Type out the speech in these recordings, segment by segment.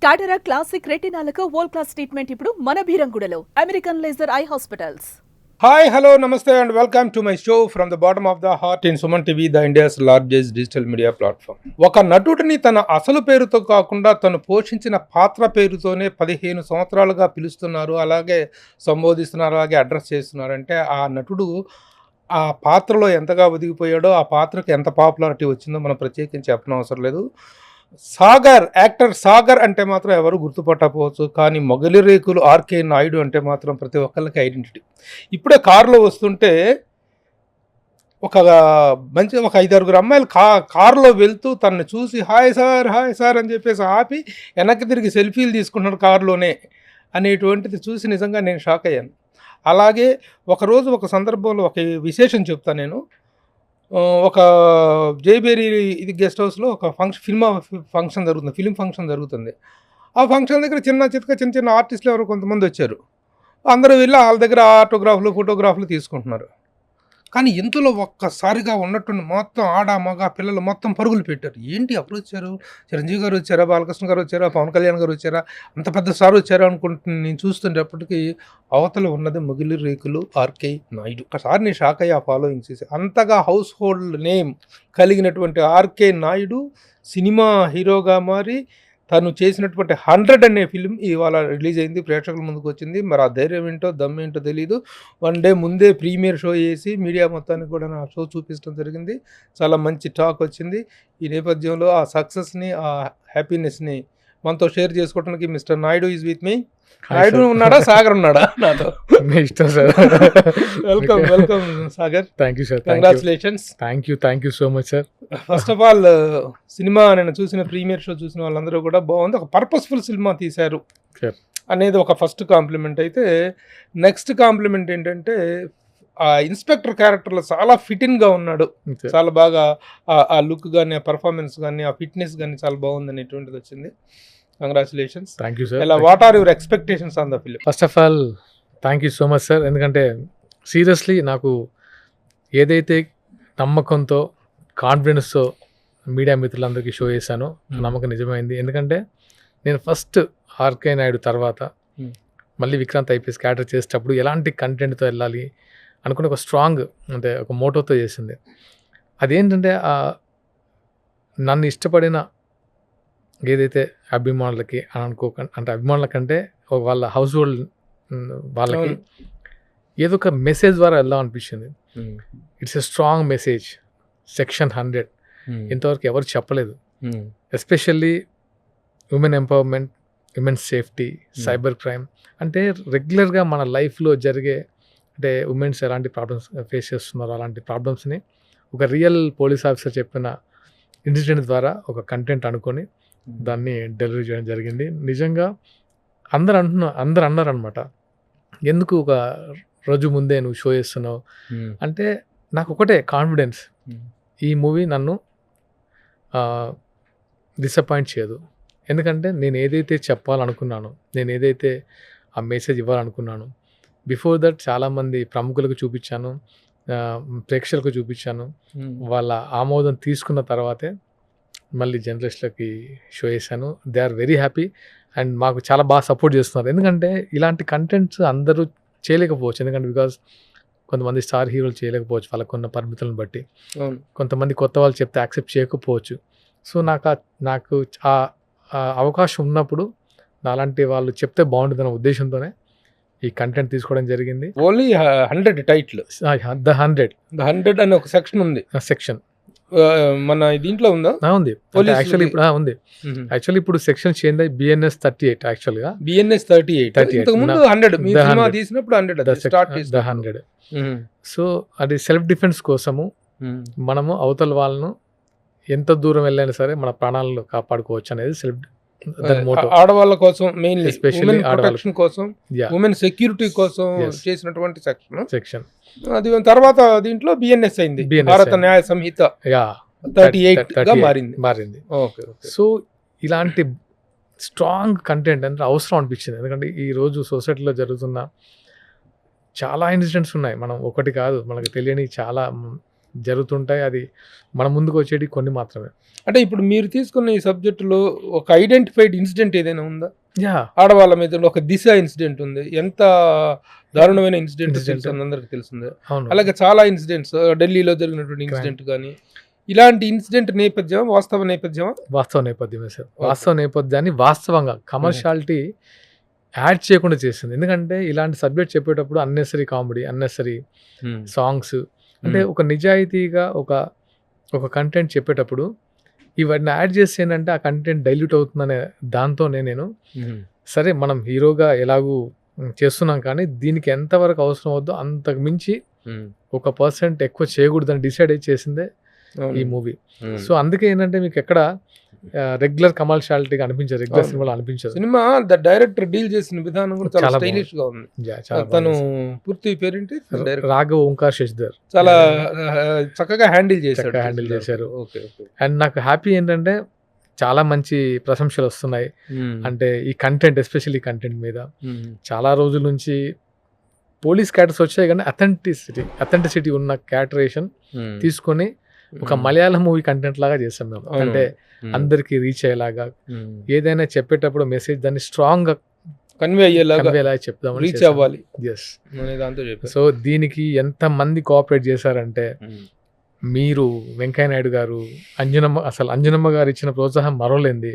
కాటరా classic రెటినాలకు world class treatment ఇప్పుడు మన భీరంగూడలో American laser eye hospitals. Hi hello namaste and welcome to my show from the bottom of the heart in Suman TV, the India's largest digital media platform. ఒక నటుడిని తన అసలు పేరుతో కాకుండా తను పోషించిన పాత్ర పేరుతోనే 15 సంవత్సరాలుగా పిలుస్తున్నారు, అలాగే సంబోధిస్తున్నారు, అలాగే అడ్రస్ చేస్తున్నారు. అంటే ఆ నటుడు ఆ పాత్రలో ఎంతగా ఒదిగిపోయాడో, ఆ పాత్రకు ఎంత పాపులారిటీ వచ్చిందో మనం ప్రత్యేకించి చెప్పనవసరం లేదు. సాగర్, యాక్టర్ సాగర్ అంటే మాత్రం ఎవరు గుర్తుపట్టకపోవచ్చు, కానీ మొగలి రేకులు ఆర్కే నాయుడు అంటే మాత్రం ప్రతి ఒక్కరికి ఐడెంటిటీ. ఇప్పుడే కారులో వస్తుంటే ఒక 5-6 అమ్మాయిలు కారులో వెళ్తూ తనని చూసి హాయ్ సార్ అని చెప్పేసి ఆపి వెనక్కి తిరిగి సెల్ఫీలు తీసుకుంటున్నారు కారులోనే అనేటువంటిది చూసి నిజంగా నేను షాక్ అయ్యాను. అలాగే ఒకరోజు ఒక సందర్భంలో ఒక విశేషం చెప్తాను నేను. ఒక జైబేరి ఇది గెస్ట్ హౌస్లో ఒక ఫిల్మ్ ఫంక్షన్ జరుగుతుంది. ఆ ఫంక్షన్ దగ్గర చిన్న ఆర్టిస్టులు ఎవరు కొంతమంది వచ్చారు. అందరూ వెళ్ళి వాళ్ళ దగ్గర ఆటోగ్రాఫ్లు ఫోటోగ్రాఫ్లు తీసుకుంటున్నారు. కానీ ఇంతలో ఒక్కసారిగా ఉన్నట్టుండి మొత్తం ఆడ మగ పిల్లలు మొత్తం పరుగులు పెట్టారు. ఏంటి అప్పుడు వచ్చారు, చిరంజీవి గారు వచ్చారా, బాలకృష్ణ గారు వచ్చారా, పవన్ కళ్యాణ్ గారు వచ్చారా, అంత పెద్ద సార్ వచ్చారా అనుకుంటున్నాను. నేను చూస్తుండేప్పటికీ అవతల ఉన్నది మొగిలి రేకులు ఆర్కే నాయుడు. ఒకసారి నేను షాక్ అయ్యి ఆ ఫాలోయింగ్ చేసి, అంతగా హౌస్ హోల్డ్ నేమ్ కలిగినటువంటి ఆర్కే నాయుడు సినిమా హీరోగా మారి తను చేసినటువంటి 100 అనే ఫిలిం ఇవాళ రిలీజ్ అయింది, ప్రేక్షకుల ముందుకు వచ్చింది. మరి ఆ ధైర్యం ఏంటో దమ్ ఏంటో తెలియదు. 1 డే ముందే ప్రీమియర్ షో చేసి మీడియా మొత్తానికి కూడా నా షో చూపించడం జరిగింది. చాలా మంచి టాక్ వచ్చింది. ఈ నేపథ్యంలో ఆ సక్సెస్ని, ఆ హ్యాపీనెస్ని మనతో షేర్ చేసుకోవడానికి mister Naidu is with me. Naidu ఉన్నాడా, సాగర్ ఉన్నాడా నాతో? ఇష్టం sir. Welcome Sagar. Thank you sir. Congratulations. Thank you so much sir. First of all cinema నేను చూసిన ప్రీమియర్ షో చూసిన వాళ్ళందరూ కూడా బాగుంది, ఒక పర్పస్ఫుల్ సినిమా తీశారు అనేది ఒక ఫస్ట్ కాంప్లిమెంట్. అయితే నెక్స్ట్ కాంప్లిమెంట్ ఏంటంటే ఆ ఇన్స్పెక్టర్ క్యారెక్టర్లో చాలా ఫిట్గా ఉన్నాడు. చాలా బాగా ఆ లుక్ కానీ, ఆ పర్ఫార్మెన్స్ కానీ, ఆ ఫిట్నెస్ కానీ చాలా బాగుంది అనేటువంటిది వచ్చింది. కంగ్రాచులేషన్స్. Thank you sir. ఇలా what are your expectations on the film? First of all thank you so much sir. ఎందుకంటే సీరియస్లీ నాకు ఏదైతే నమ్మకంతో, కాన్ఫిడెన్స్తో మీడియా మిత్రులందరికీ షో చేశానో నమ్మకం నిజమైంది. ఎందుకంటే నేను ఫస్ట్ ఆర్కే నాయుడు తర్వాత మళ్ళీ విక్రాంత్ ఐపీఎస్ క్యారెక్టర్ చేసేటప్పుడు ఎలాంటి కంటెంట్తో వెళ్ళాలి అనుకుని ఒక స్ట్రాంగ్, అంటే ఒక మోటోతో చేసింది. అదేంటంటే నన్ను ఇష్టపడిన ఏదైతే అభిమానులకి అని అనుకోకండి, అంటే అభిమానుల కంటే వాళ్ళ హౌస్ హోల్డ్ వాళ్ళకి ఏదో ఒక మెసేజ్ ద్వారా వెళ్దాం అనిపించింది. It's a strong message. Section 100 ఇంతవరకు ఎవరు చెప్పలేదు. Especially women empowerment, women safety, cyber crime. అంటే రెగ్యులర్గా మన లైఫ్లో జరిగే, అంటే ఉమెన్స్ ఎలాంటి ప్రాబ్లమ్స్ ఫేస్ చేస్తున్నారో అలాంటి ప్రాబ్లమ్స్ని ఒక రియల్ పోలీస్ ఆఫీసర్ చెప్పిన ఇన్సిడెంట్ ద్వారా ఒక కంటెంట్ అనుకొని దాన్ని డెలివరీ చేయడం జరిగింది. నిజంగా అందరు అన్నారు అనమాట, ఎందుకు ఒక రోజు ముందే నువ్వు షో చేస్తున్నావు అంటే నాకు ఒకటే కాన్ఫిడెన్స్, ఈ మూవీ నన్ను డిసప్పాయింట్ చేయదు. ఎందుకంటే నేను ఏదైతే చెప్పాలనుకున్నానో, నేను ఏదైతే ఆ మెసేజ్ ఇవ్వాలనుకున్నాను, బిఫోర్ దట్ చాలామంది ప్రముఖులకు చూపించాను, ప్రేక్షకులకు చూపించాను. వాళ్ళ ఆమోదం తీసుకున్న తర్వాతే మళ్ళీ జర్నలిస్టులకి షో చేశాను. They are very happy and మాకు చాలా బాగా సపోర్ట్ చేస్తున్నారు. ఎందుకంటే ఇలాంటి కంటెంట్స్ అందరూ చేయలేకపోవచ్చు, ఎందుకంటే బికాజ్ కొంతమంది స్టార్ హీరోలు చేయలేకపోవచ్చు వాళ్ళకున్న పరిమితులను బట్టి, కొంతమంది కొత్త వాళ్ళు చెప్తే యాక్సెప్ట్ చేయకపోవచ్చు. సో నాకు ఆ అవకాశం ఉన్నప్పుడు అలాంటి వాళ్ళు చెప్తే బాగుంటుందన్న ఉద్దేశంతోనే ఈ కంటెంట్ తీసుకోవడం జరిగింది. ఓన్లీ 100 టైటిల్, ద 100 అనే ఒక సెక్షన్ ఉంది. సెక్షన్ మన దీంట్లో ఉందా? ఉంది యాక్చువల్లీ. ఇప్పుడు ఉంది యాక్చువల్లీ. ఇప్పుడు సెక్షన్ చేంజ్ అయ్యి BNS 38 యాక్చువల్గా. BNS 38 ఇంతకు ముందు 100 మీ సినిమా తీసినప్పుడు 100. సో అది సెల్ఫ్ డిఫెన్స్ కోసము మనము అవతల వాళ్ళను ఎంత దూరం వెళ్ళైనా సరే మన ప్రాణాలను కాపాడుకోవచ్చు అనేది సెల్ఫ్ ఆడవాళ్ళ కోసం, మెయిన్లీ ఎస్పెషల్లీ ప్రొటెక్షన్ కోసం, ఉమెన్ సెక్యూరిటీ కోసం చేసినటువంటి సెక్షన్. అది తర్వాత దీంట్లో BNS అయింది, భారత న్యాయ సంహిత 38 గా మారింది. సో ఇలాంటి స్ట్రాంగ్ కంటెంట్ అంటే అవసరం అనిపించింది. ఎందుకంటే ఈరోజు సొసైటీలో జరుగుతున్న చాలా ఇన్సిడెంట్స్ ఉన్నాయి. మనం ఒకటి కాదు, మనకు తెలియని చాలా జరుగుతుంటాయి. అది మన ముందుకు వచ్చేటి కొన్ని మాత్రమే. అంటే ఇప్పుడు మీరు తీసుకున్న ఈ సబ్జెక్టులో ఒక ఐడెంటిఫైడ్ ఇన్సిడెంట్ ఏదైనా ఉందా? యా ఆడవాళ్ళ మీద ఒక దిశ ఇన్సిడెంట్ ఉంది, ఎంత దారుణమైన ఇన్సిడెంట్ అందరికి తెలిసిందే. అవును. అలాగే చాలా ఇన్సిడెంట్స్ ఢిల్లీలో జరిగినటువంటి ఇన్సిడెంట్ కానీ ఇలాంటి ఇన్సిడెంట్ నేపథ్యం వాస్తవ నేపథ్యం వాస్తవ నేపథ్యమే సార్. వాస్తవ నేపథ్యాన్ని వాస్తవంగా కమర్షియాలిటీ యాడ్ చేయకుండా చేసింది. ఎందుకంటే ఇలాంటి సబ్జెక్ట్ చెప్పేటప్పుడు అన్నెసరీ కామెడీ, అన్నెసరీ సాంగ్స్, అంటే ఒక నిజాయితీగా ఒక కంటెంట్ చెప్పేటప్పుడు ఇవన్నీ యాడ్ చేసి ఏంటంటే ఆ కంటెంట్ డైల్యూట్ అవుతుందనే దాంతోనే నేను సరే మనం హీరోగా ఎలాగూ చేస్తున్నాం కానీ దీనికి ఎంతవరకు అవసరం అవుద్దో అంతకు మించి 1% ఎక్కువ చేయకూడదని డిసైడ్ అయి చేసిందే ఈ మూవీ. సో అందుకే ఏంటంటే మీకు ఎక్కడ రెగ్యులర్ కమర్షియాలిటీగా అనిపించదు, రెగ్యులర్ సినిమాలో అనిపించదు. సినిమా ద డైరెక్టర్ డీల్ చేసిన విధానం కూడా చాలా చాలా స్టైలిష్ గా ఉంది. చాలా తను పూర్తి పేరేంటి? రాఘవ్ ఓంకార్ శశిధర్ చాలా చక్కగా హ్యాండిల్ చేశారు. అండ్ నాకు హ్యాపీ ఏంటంటే చాలా మంచి ప్రశంసలు వస్తున్నాయి. అంటే ఈ కంటెంట్, ఎస్పెషల్లీ కంటెంట్ మీద చాలా రోజుల నుంచి పోలీస్ క్యారెక్టర్స్ వచ్చాయి కానీ అథెంటిసిటీ ఉన్న క్యారెక్టరేషన్ తీసుకొని ఒక మలయాళం మూవీ కంటెంట్ లాగా చేసాం మేము. అంటే అందరికి రీచ్ అయ్యేలాగా, ఏదైనా చెప్పేటప్పుడు మెసేజ్ దాన్ని స్ట్రాంగ్ గా కన్వే అయ్యేలాగా చెప్దాం, రీచ్ అవ్వాలి. సో దీనికి ఎంత మంది కోఆపరేట్ చేశారంటే మీరు, వెంకయ్య నాయుడు గారు, అంజనమ్మ గారు ఇచ్చిన ప్రోత్సాహం మరోలేంది.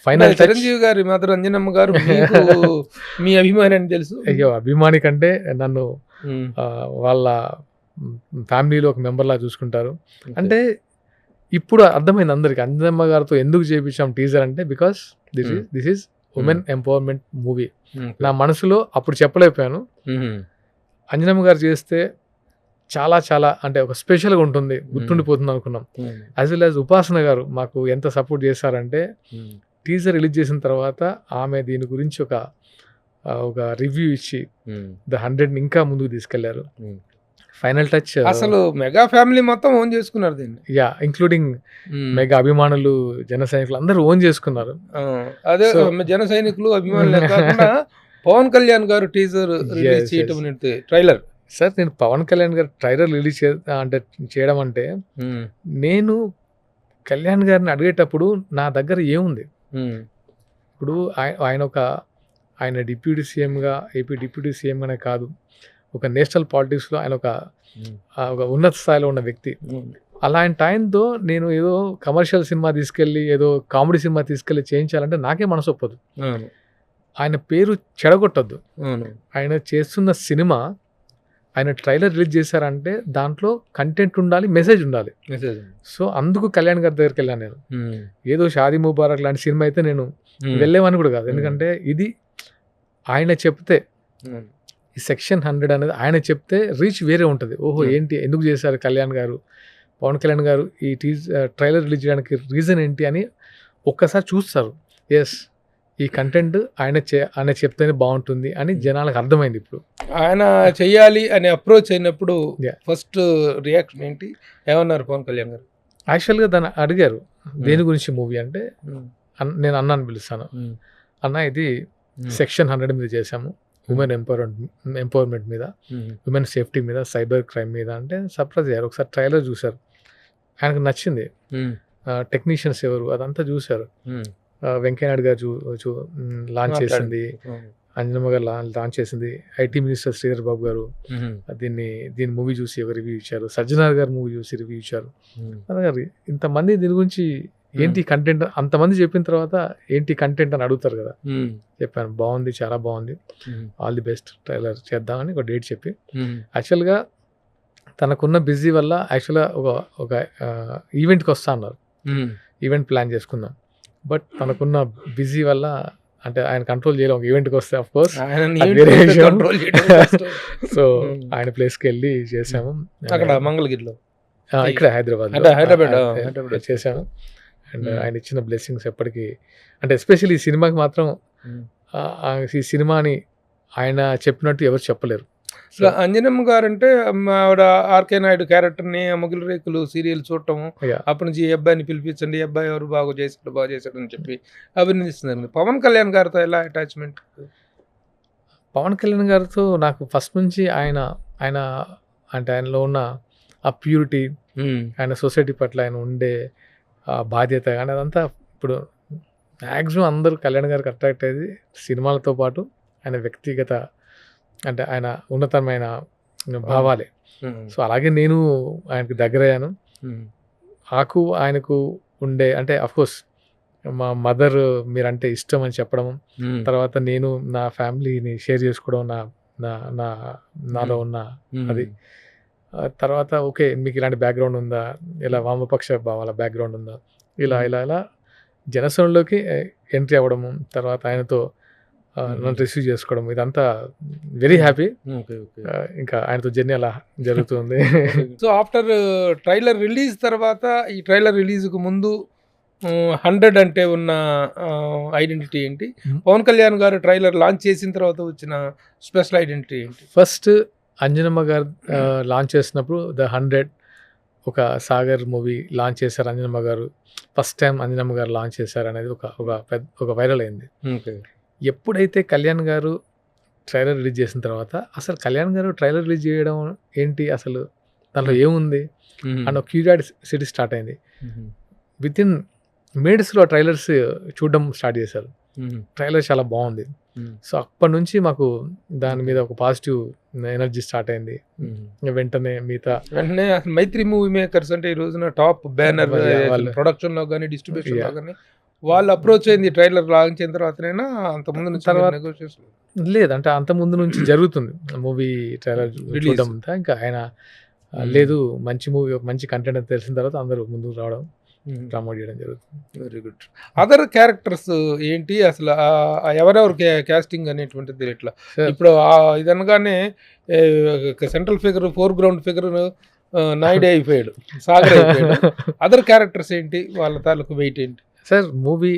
ఫైనల్ చిరంజీవి గారి మాత్రం అంజనమ్మ గారు మీ అభిమాని అని తెలుసు. అయ్యో అభిమాని కంటే నన్ను వాళ్ళ ఫ్యామిలీలో ఒక మెంబర్ లా చూసుకుంటారు. అంటే ఇప్పుడు అర్థమైంది అందరికి అంజనమ్మ గారితో ఎందుకు చేయించాం టీజర్ అంటే because this is women empowerment movie. నా మనసులో అప్పుడు చెప్పలేకపోయాను, అంజనమ్మ గారు చేస్తే చాలా చాలా అంటే ఒక స్పెషల్గా ఉంటుంది, గుర్తుండిపోతుంది అనుకున్నాం. యాజ్ వెల్ యాజ్ ఉపాసన గారు మాకు ఎంత సపోర్ట్ చేశారంటే టీజర్ రిలీజ్ చేసిన తర్వాత ఆమె దీని గురించి ఒక రివ్యూ ఇచ్చి ద 100 ఇంకా ముందుకు తీసుకెళ్లారు. ఫైనల్ టచ్ అసలు మెగా ఫ్యామిలీ మొత్తం ఓన్ చేసుకున్నారు దీన్ని. యా, ఇంక్లూడింగ్ మెగా అభిమానులు, జన సైనికులు అందరూ ఓన్ చేసుకున్నారు. అదే జన సైనికులు అభిమానులు కాకుండా పవన్ కళ్యాణ్ గారు టీజర్ రిలీజ్ చేయడం, ట్రైలర్. సార్ నేను పవన్ కళ్యాణ్ గారు ట్రైలర్ రిలీజ్ చేయడం అంటే నేను కళ్యాణ్ గారిని అడిగేటప్పుడు నా దగ్గర ఏముంది, ఇప్పుడు ఆయన డిప్యూటీ సీఎంగా, ఏపీ డిప్యూటీ సీఎంగానే కాదు, ఒక నేషనల్ పాలిటిక్స్లో ఆయన ఒక ఉన్నత స్థాయిలో ఉన్న వ్యక్తి. అలాంటి ఆయనతో నేను ఏదో కమర్షియల్ సినిమా తీసుకెళ్ళి, ఏదో కామెడీ సినిమా తీసుకెళ్ళి చేయించాలంటే నాకే మనసు ఒప్పదు. ఆయన పేరు చెడగొట్టద్దు. ఆయన చేస్తున్న సినిమా, ఆయన ట్రైలర్ రిలీజ్ చేశారంటే దాంట్లో కంటెంట్ ఉండాలి, మెసేజ్ ఉండాలి. సో అందుకు కళ్యాణ్ గారి దగ్గరికి వెళ్ళాను నేను. ఏదో షాదీ ముబారక్ లాంటి సినిమా అయితే నేను వెళ్ళేవాని కూడా కాదు. ఎందుకంటే ఇది ఆయన చెప్తే, ఈ సెక్షన్ 100 అనేది ఆయన చెప్తే రీచ్ వేరే ఉంటుంది. ఓహో ఏంటి, ఎందుకు చేశారు కళ్యాణ్ గారు, పవన్ కళ్యాణ్ గారు ఈ ట్రైలర్ రిలీజ్ చేయడానికి రీజన్ ఏంటి అని ఒక్కసారి చూస్తారు. ఎస్, ఈ కంటెంట్ ఆయన చెప్తేనే బాగుంటుంది అని జనాలకు అర్థమైంది. ఇప్పుడు ఆయన చెయ్యాలి అని అప్రోచ్ అయినప్పుడు ఫస్ట్ రియాక్షన్ ఏంటి, ఏమన్నారు పవన్ కళ్యాణ్ గారు? యాక్చువల్గా దాన్ని అడిగారు, దేని గురించి మూవీ అంటే నేను అన్నాను పిలుస్తాను, అన్న ఇది సెక్షన్ 100 మీద చేశాము, ఉమెన్ ఎంపవర్మెంట్ మీద, ఉమెన్ సేఫ్టీ మీద, సైబర్ క్రైమ్ మీద అంటే సర్ప్రైజ్ అయ్యారు. ఒకసారి ట్రైలర్ చూశారు, ఆయనకు నచ్చింది, టెక్నీషియన్స్ ఎవరు అదంతా చూశారు. వెంకయ్య నాయుడు గారు లాంచ్ చేసింది, అంజనమ్మ గారు లాంచ్ చేసింది, ఐటీ మినిస్టర్ శ్రీధర్ బాబు గారు దీని మూవీ చూసి ఒక రివ్యూ ఇచ్చారు, సజ్జనార్ గారు మూవీ చూసి రివ్యూ ఇచ్చారు. అలాగే ఇంతమంది దీని గురించి ఏంటి కంటెంట్, అంతమంది చెప్పిన తర్వాత ఏంటి కంటెంట్ అని అడుగుతారు కదా. చెప్పాను, బాగుంది, చాలా బాగుంది, ఆల్ ది బెస్ట్, ట్రైలర్ చేద్దామని ఒక డేట్ చెప్పి, యాక్చువల్గా తనకున్న బిజీ వల్ల యాక్చువల్గా ఒక ఈవెంట్కి వస్తా అన్నారు, ఈవెంట్ ప్లాన్ చేసుకుందాం. బట్ తనకున్న బిజీ వల్ల, అంటే ఆయన కంట్రోల్ చేయలేం, ఒక ఈవెంట్కి వస్తే ఆఫ్ కోర్స్ సో ఆయన ప్లేస్కి వెళ్ళి చేసాము, అక్కడ మంగళగిరిలో, ఇక్కడ హైదరాబాద్ చేసాము. అండ్ ఆయన ఇచ్చిన బ్లెస్సింగ్స్ ఎప్పటికీ, అంటే ఎస్పెషల్లీ ఈ సినిమాకి మాత్రం, ఈ సినిమాని ఆయన చెప్పినట్టు ఎవరు చెప్పలేరు. అంజనమ్మ గారు అంటే ఆవిడ ఆర్కే నాయుడు క్యారెక్టర్ని, మొగులు రేకులు సీరియల్ చూడటము, అప్పటి నుంచి ఈ అబ్బాయిని పిలిపించండి, ఈ అబ్బాయి ఎవరు బాగా చేశాడు అని చెప్పి అభినందిస్తున్నారు. పవన్ కళ్యాణ్ గారితో ఎలా అటాచ్మెంట్? పవన్ కళ్యాణ్ గారితో నాకు ఫస్ట్ నుంచి ఆయన అంటే ఆయనలో ఉన్న ఆ ప్యూరిటీ, ఉమ్, ఆయన సొసైటీ పట్ల ఆయన ఉండే ఆ బాధ్యత కానీ అదంతా ఇప్పుడు మ్యాక్సిమం అందరూ కళ్యాణ్ గారికి అట్రాక్ట్ అయ్యేది సినిమాలతో పాటు ఆయన వ్యక్తిగత అంటే ఆయన ఉన్నతమైన భావాలే. ఉమ్, సో అలాగే నేను ఆయనకు దగ్గరయ్యాను. ఉమ్, నాకు ఆయనకు ఉండే అంటే అఫ్కోర్స్ మా మదర్ మీరంటే ఇష్టం అని చెప్పడం, ఉమ్, తర్వాత నేను నా ఫ్యామిలీని షేర్ చేసుకోవడం, నా నా నా నాలో ఉన్న ఉమ్, అది. తర్వాత ఓకే మీకు ఇలాంటి బ్యాక్గ్రౌండ్ ఉందా, ఇలా వామపక్ష భావాల బ్యాక్గ్రౌండ్ ఉందా, ఇలా ఇలా ఇలా జనసేనలోకి ఎంట్రీ అవ్వడము, తర్వాత ఆయనతో నన్ను రిసీవ్ చేసుకోవడం, ఇదంతా వెరీ హ్యాపీ. Okay, okay. ఇంకా ఆయనతో జర్నీ అలా జరుగుతుంది. సో ఆఫ్టర్ ట్రైలర్ రిలీజ్ తర్వాత, ఈ ట్రైలర్ రిలీజ్కు ముందు 100 అంటే ఉన్న ఐడెంటిటీ ఏంటి? పవన్ కళ్యాణ్ గారు ట్రైలర్ లాంచ్ చేసిన తర్వాత వచ్చిన స్పెషల్ ఐడెంటిటీ ఏంటి? ఫస్ట్ అంజనమ్మ గారు లాంచ్ చేసినప్పుడు ద 100 ఒక సాగర్ మూవీ లాంచ్ చేశారు అంజనమ్మ గారు. ఫస్ట్ టైం అంజనమ్మ గారు లాంచ్ చేశారు అనేది ఒక వైరల్ అయింది. ఓకే. ఎప్పుడైతే కళ్యాణ్ గారు ట్రైలర్ రిలీజ్ చేసిన తర్వాత అసలు కళ్యాణ్ గారు ట్రైలర్ రిలీజ్ చేయడం ఏంటి, అసలు దాంట్లో ఏముంది అన్న క్యూరియాసిటీ స్టార్ట్ అయింది. విత్ ఇన్ మినిట్స్లో ట్రైలర్స్ చూడడం స్టార్ట్ చేశారు. ట్రైలర్ చాలా బాగుంది. సో అప్పటి నుంచి మాకు దాని మీద ఒక పాజిటివ్ ఎనర్జీ స్టార్ట్ అయింది. వెంటనే వెంటనే అసలు మైత్రి మూవీ మేకర్స్ అంటే ఈ రోజున టాప్ బ్యానర్ ప్రొడక్షన్ లో కానీ డిస్ట్రిబ్యూషన్ లో కానీ వాళ్ళు అప్రోచ్ అయింది ట్రైలర్ లాంచ్ అయిన తర్వాతనైనా అంతకుముందు నుంచి తర్వాత నెగోషియేషన్ లేదంటే అంత ముందు నుంచి జరుగుతుంది మూవీ ట్రైలర్ చూడడం అంతా. ఇంకా ఆయన లేదు మంచి మూవీ మంచి కంటెంట్ అని తెలిసిన తర్వాత అందరూ ముందుకు రావడం ప్రమోట్ చేయడం జరుగుతుంది. Very good. అదర్ క్యారెక్టర్స్ ఏంటి అసలు, ఎవరెవరు కాస్టింగ్ అనేటువంటిది ఎట్లా? ఇప్పుడు ఇదనగానే central figure, foreground figure నాయుడే అయిపోయాడు, సాగర్ అయిపోయాడు. అదర్ క్యారెక్టర్స్ ఏంటి, వాళ్ళ తాలూకు వెయిట్ ఏంటి? సార్ మూవీ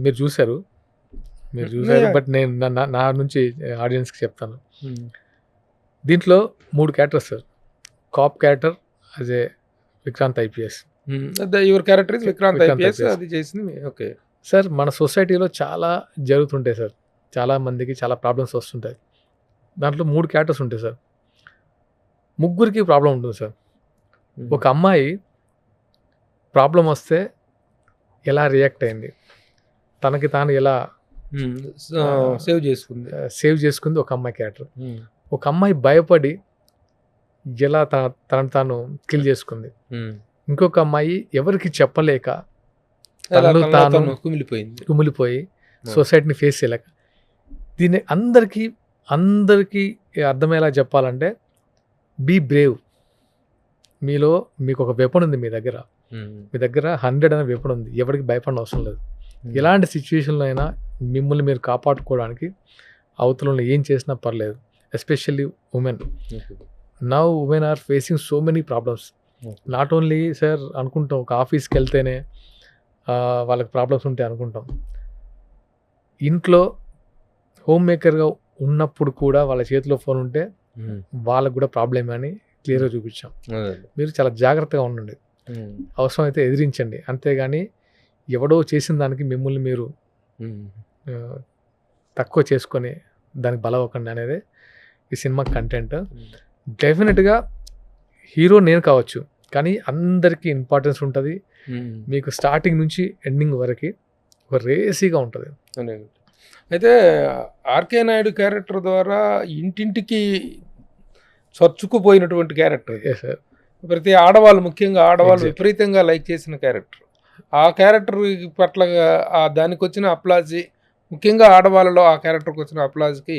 మీరు చూసారు బట్ నేను నా నుంచి ఆడియన్స్కి చెప్తాను. దీంట్లో 3 characters sir. Cap character as a Vikrant IPS. Your character is Vikrant IPS, అది చేసింది. ఓకే సార్, మన సొసైటీలో చాలా జరుగుతుంటాయి సార్, చాలా మందికి చాలా ప్రాబ్లమ్స్ వస్తుంటాయి. దాంట్లో 3 క్యారెక్టర్స్ ఉంటాయి సార్. ముగ్గురికి ప్రాబ్లం ఉంటుంది సార్. ఒక అమ్మాయి ప్రాబ్లం వస్తే ఎలా రియాక్ట్ అయింది, తనకి తాను ఎలా సేవ్ చేసుకుంది ఒక అమ్మాయి క్యారెక్టర్. ఒక అమ్మాయి భయపడి ఎలా తనను తాను కిల్ చేసుకుంది. ఇంకొక అమ్మాయి ఎవరికి చెప్పలేక తనను తాను కుమిలిపోయి సొసైటీని ఫేస్ చేయలేక. దీన్ని అందరికీ అర్థమయ్యేలా చెప్పాలంటే, బీ బ్రేవ్. మీకు ఒక వెపన్ ఉంది, మీ దగ్గర 100 అనే వెపన్ ఉంది. ఎవరికి భయపడిన అవసరం లేదు. ఎలాంటి సిచ్యువేషన్లో అయినా మిమ్మల్ని మీరు కాపాడుకోవడానికి అవతలలో ఏం చేసినా పర్లేదు. Especially women. Now women are facing so many problems. Not only sir అనుకుంటాం ఒక ఆఫీస్కి వెళ్తేనే వాళ్ళకి ప్రాబ్లమ్స్ ఉంటాయి అనుకుంటాం. ఇంట్లో హోమ్ మేకర్గా ఉన్నప్పుడు కూడా వాళ్ళ చేతిలో ఫోన్ ఉంటే వాళ్ళకు కూడా ప్రాబ్లమే అని క్లియర్గా చూపించాం. మీరు చాలా జాగ్రత్తగా ఉండండి, అవసరం అయితే ఎదిరించండి, అంతేగాని ఎవడో చేసిన దానికి మిమ్మల్ని మీరు తక్కువ చేసుకొని దానికి బలవ్వకండి అనేది ఈ సినిమా కంటెంట్. డెఫినెట్గా హీరో నేను కావచ్చు, కానీ అందరికీ ఇంపార్టెన్స్ ఉంటుంది. మీకు స్టార్టింగ్ నుంచి ఎండింగ్ వరకు ఒక రేసీగా ఉంటుంది. అయితే ఆర్కే నాయుడు క్యారెక్టర్ ద్వారా ఇంటింటికి చొచ్చుకుపోయినటువంటి క్యారెక్టర్. సార్, ప్రతి ఆడవాళ్ళు, ముఖ్యంగా ఆడవాళ్ళు విపరీతంగా లైక్ చేసిన క్యారెక్టర్. ఆ క్యారెక్టర్ పట్ల దానికి వచ్చిన అప్లాజీ, ముఖ్యంగా ఆడవాళ్ళలో ఆ క్యారెక్టర్కి వచ్చిన అప్లాజ్కి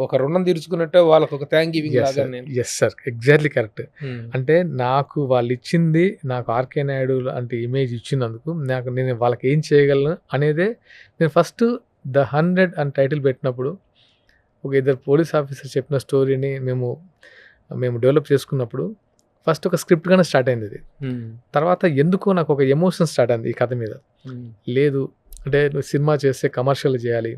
ఒక రుణం తీర్చుకున్నట్టే వాళ్ళకి ఒక థ్యాంక్ గివింగ్ లాగా. Yes sir, exactly correct. అంటే నాకు వాళ్ళు ఇచ్చింది, నాకు ఆర్కే నాయుడు అంటే ఇమేజ్ ఇచ్చినందుకు నేను వాళ్ళకి ఏం చేయగలను అనేదే. నేను ఫస్ట్ ద 100 అని టైటిల్ పెట్టినప్పుడు ఒక ఇద్దరు పోలీస్ ఆఫీసర్ చెప్పిన స్టోరీని మేము డెవలప్ చేసుకున్నప్పుడు ఫస్ట్ ఒక స్క్రిప్ట్గానే స్టార్ట్ అయింది ఇది. తర్వాత ఎందుకో నాకు ఒక ఎమోషన్ స్టార్ట్ అయింది ఈ కథ మీద. లేదు అంటే నువ్వు సినిమా చేస్తే కమర్షియల్ చేయాలి,